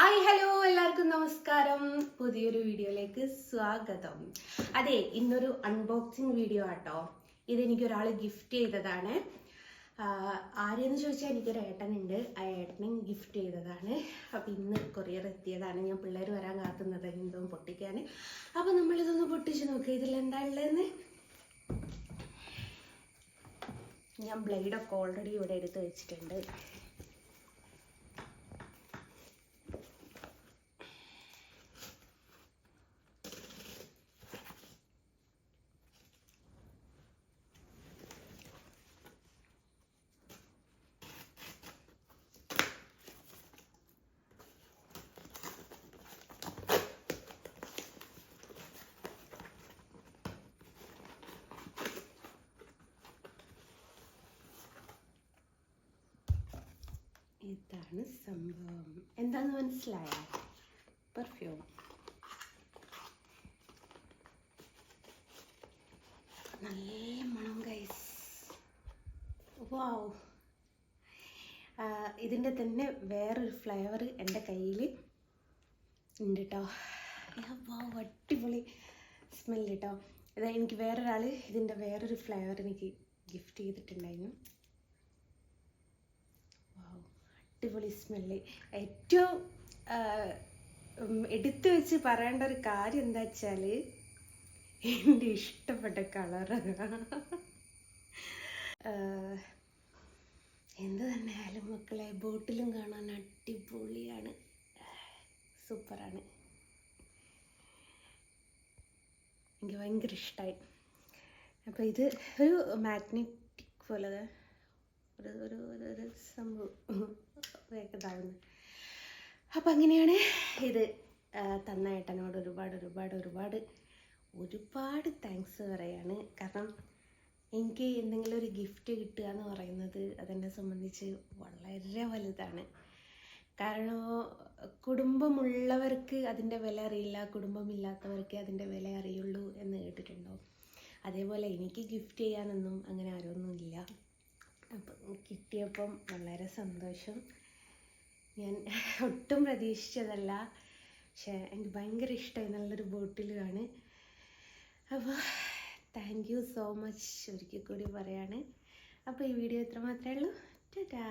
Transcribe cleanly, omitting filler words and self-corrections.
Hi hello എല്ലാവർക്കും നമസ്കാരം. പുതിയൊരു വീഡിയോയിലേക്ക് സ്വാഗതം. അതെ, ഇന്നൊരു അൺബോക്സിങ് വീഡിയോ ആട്ടോ. ഇതെനിക്കൊരാൾ ഗിഫ്റ്റ് ചെയ്തതാണ്. ആരെയെന്ന് ചോദിച്ചാൽ എനിക്കൊരു ഏട്ടനുണ്ട്. ആ ഏട്ടനും ഗിഫ്റ്റ് ചെയ്തതാണ്. അപ്പം ഇന്ന് കൊറിയർ എത്തിയതാണ്. ഞാൻ പിള്ളേർ വരാൻ കാത്തുന്നത് എന്തോ പൊട്ടിക്കാൻ. അപ്പം നമ്മളിതൊന്ന് പൊട്ടിച്ച് നോക്കുക, ഇതിലെന്താ ഉള്ളതെന്ന്. ഞാൻ ബ്ലേഡൊക്കെ ഓൾറെഡി ഇവിടെ എടുത്ത് വെച്ചിട്ടുണ്ട്. ഇതാണ് സംഭവം. എന്താന്ന് മനസ്സിലായോ? പെർഫ്യൂം. നല്ല മണം ഗൈസ്. വാവ്. ഇതിൻ്റെ തന്നെ വേറൊരു ഫ്ലേവർ എൻ്റെ കയ്യിൽ ഉണ്ട് കേട്ടോ. വാവ്, അടിപൊളി സ്മെല്ല് കേട്ടോ. ഇത് എനിക്ക് വേറൊരാൾ ഇതിൻ്റെ വേറൊരു ഫ്ലേവർ എനിക്ക് ഗിഫ്റ്റ് ചെയ്തിട്ടുണ്ടായിരുന്നു. അടിപൊളി സ്മെല്ല്. ഏറ്റവും എടുത്തു വെച്ച് പറയേണ്ട ഒരു കാര്യം എന്താ വെച്ചാൽ എൻ്റെ ഇഷ്ടപ്പെട്ട കളറ്. എന്ത് തന്നെ ആയാലും മക്കളെ, ബോട്ടിലും കാണാൻ അടിപൊളിയാണ്, സൂപ്പറാണ്. എനിക്ക് ഭയങ്കര ഇഷ്ടമായി. അപ്പോൾ ഇത് ഒരു മാഗ്നറ്റിക് പോലെ ഒരു സംഭവം വേഗതാവുന്നു. അപ്പം അങ്ങനെയാണ് ഇത്. തന്ന ഏട്ടനോട് ഒരുപാട് താങ്ക്സ് പറയാണ്. കാരണം എനിക്ക് എന്തെങ്കിലും ഒരു ഗിഫ്റ്റ് കിട്ടുക എന്ന് പറയുന്നത് അതെന്നെ സംബന്ധിച്ച് വളരെ വലുതാണ്. കാരണം കുടുംബമുള്ളവർക്ക് അതിൻ്റെ വില അറിയില്ല, കുടുംബമില്ലാത്തവർക്ക് അതിൻ്റെ വില അറിയുള്ളൂ എന്ന് കേട്ടിട്ടുണ്ടോ? അതേപോലെ എനിക്ക് ഗിഫ്റ്റ് ചെയ്യാനൊന്നും അങ്ങനെ ആരൊന്നുമില്ല. അപ്പം കിട്ടിയപ്പം വളരെ സന്തോഷം. ഞാൻ ഒട്ടും പ്രതീക്ഷിച്ചതല്ല, പക്ഷേ എനിക്ക് ഭയങ്കര ഇഷ്ടമായി. നല്ലൊരു ബോട്ടിലാണ്. അപ്പോൾ താങ്ക് യു സോ മച്ച് ഒരിക്കൽ കൂടി പറയാണ്. അപ്പോൾ ഈ വീഡിയോ ഇത്ര മാത്രമേ ഉള്ളൂ. ടാറ്റാ.